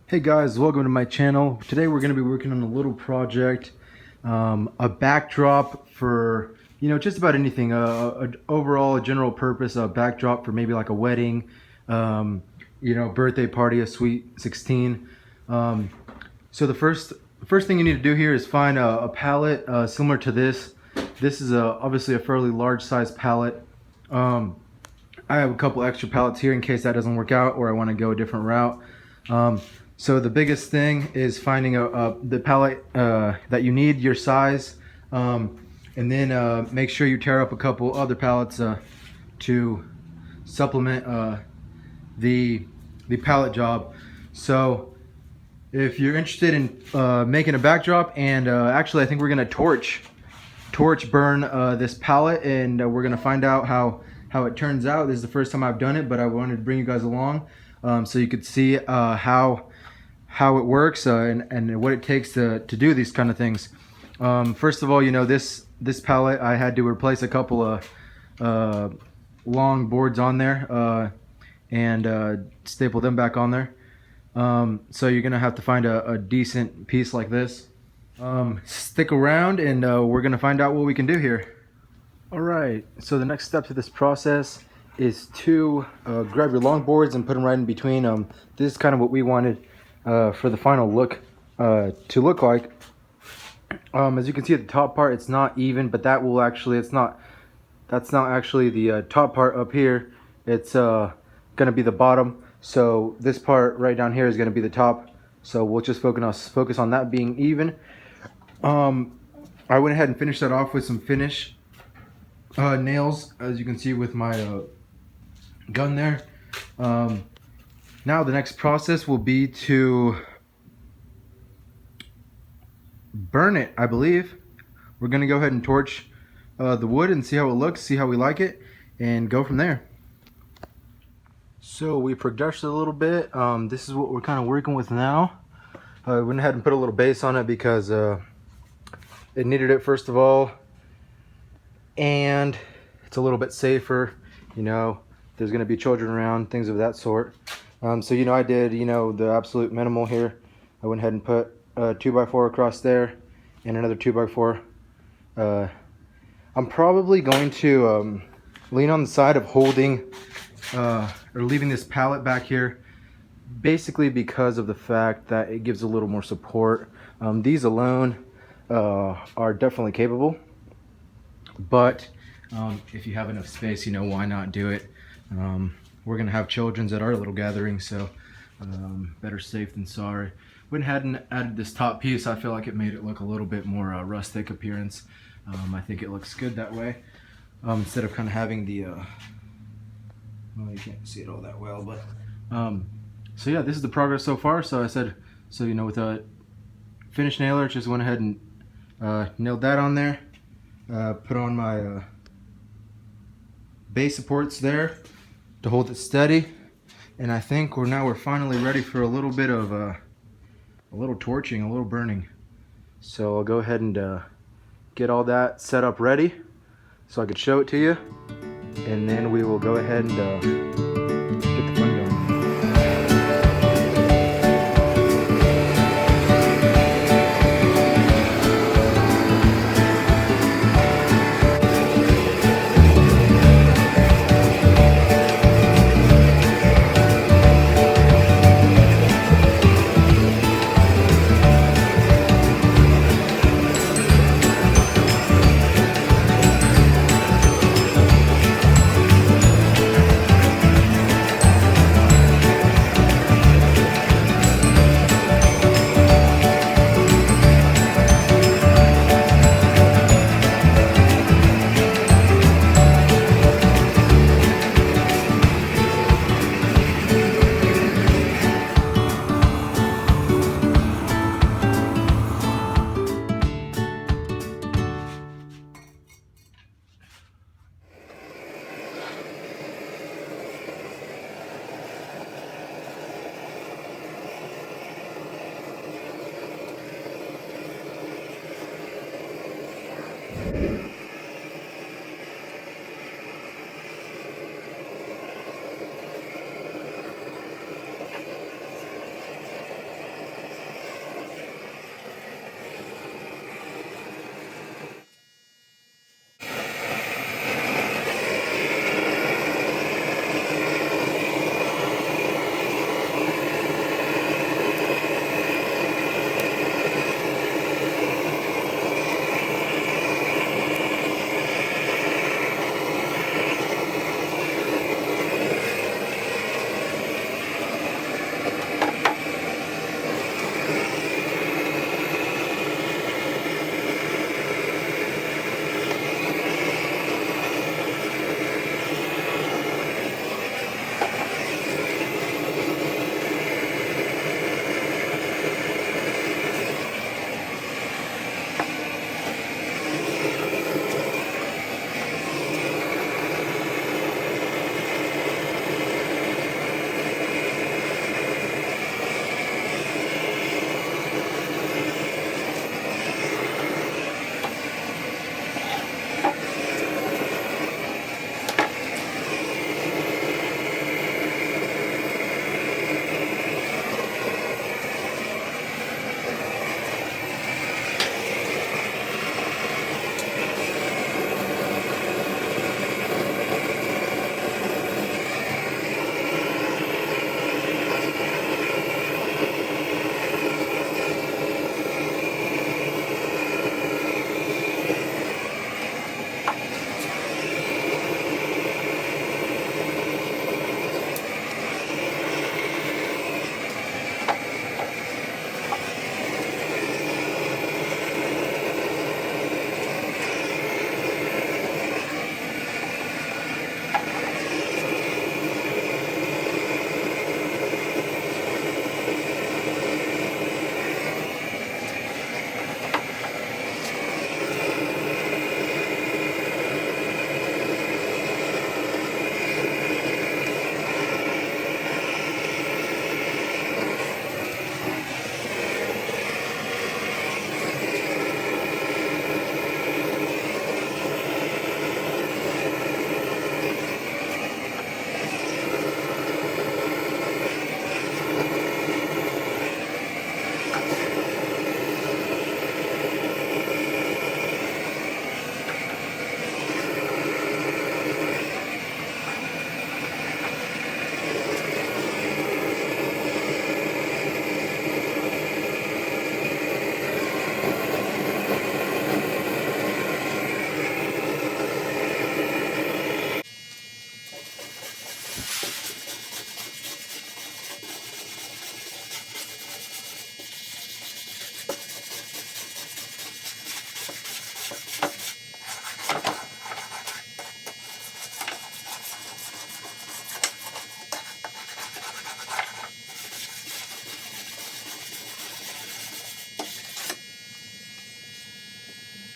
Hey guys, welcome to my channel. Today we're going to be working on a little project, a backdrop for, just about anything, overall a general purpose, a backdrop for maybe like a wedding, birthday party, a sweet 16. So the first thing you need to do here is find a pallet similar to this. This is obviously a fairly large size pallet. I have a couple extra pallets here in case that doesn't work out or I want to go a different route. So the biggest thing is finding the pallet that you need, your size, and then make sure you tear up a couple other pallets to supplement the pallet job. So if you're interested in making a backdrop, and actually I think we're gonna torch burn this pallet, and we're gonna find out how it turns out. This is the first time I've done it, but I wanted to bring you guys along so you could see how it works and what it takes to do these kind of things. First of all, this pallet, I had to replace a couple of long boards on there and staple them back on there. So you're gonna have to find a decent piece like this. Stick around and we're gonna find out what we can do here. Alright, so the next step to this process is to grab your long boards and put them right in between. This is kind of what we wanted for the final look to look like. As you can see at the top part, it's not even, but that will actually, that's not actually the top part up here. It's gonna be the bottom. So this part right down here is gonna be the top. So we'll just focus on that being even. I went ahead and finished that off with some finish nails, as you can see with my gun there. Now the next process will be to burn it, I believe. We're gonna go ahead and torch the wood and see how it looks, see how we like it, and go from there. So we progressed a little bit. This is what we're kind of working with now. I went ahead and put a little base on it because it needed it, first of all, and it's a little bit safer. There's gonna be children around, things of that sort. So I did the absolute minimal here. I went ahead and put a 2x4 across there and another 2x4. I'm probably going to lean on the side of holding or leaving this pallet back here, basically because of the fact that it gives a little more support. These alone are definitely capable, but if you have enough space, why not do it? We're gonna have children's at our little gathering, so better safe than sorry. Went ahead and added this top piece. I feel like it made it look a little bit more rustic appearance. I think it looks good that way, instead of kind of having the well, you can't see it all that well, but so yeah, this is the progress so far. So I said, with a finish nailer, just went ahead and nailed that on there, put on my base supports there to hold it steady, and I think we're finally ready for a little bit of a little torching, a little burning. So I'll go ahead and get all that set up ready so I could show it to you, and then we will go ahead and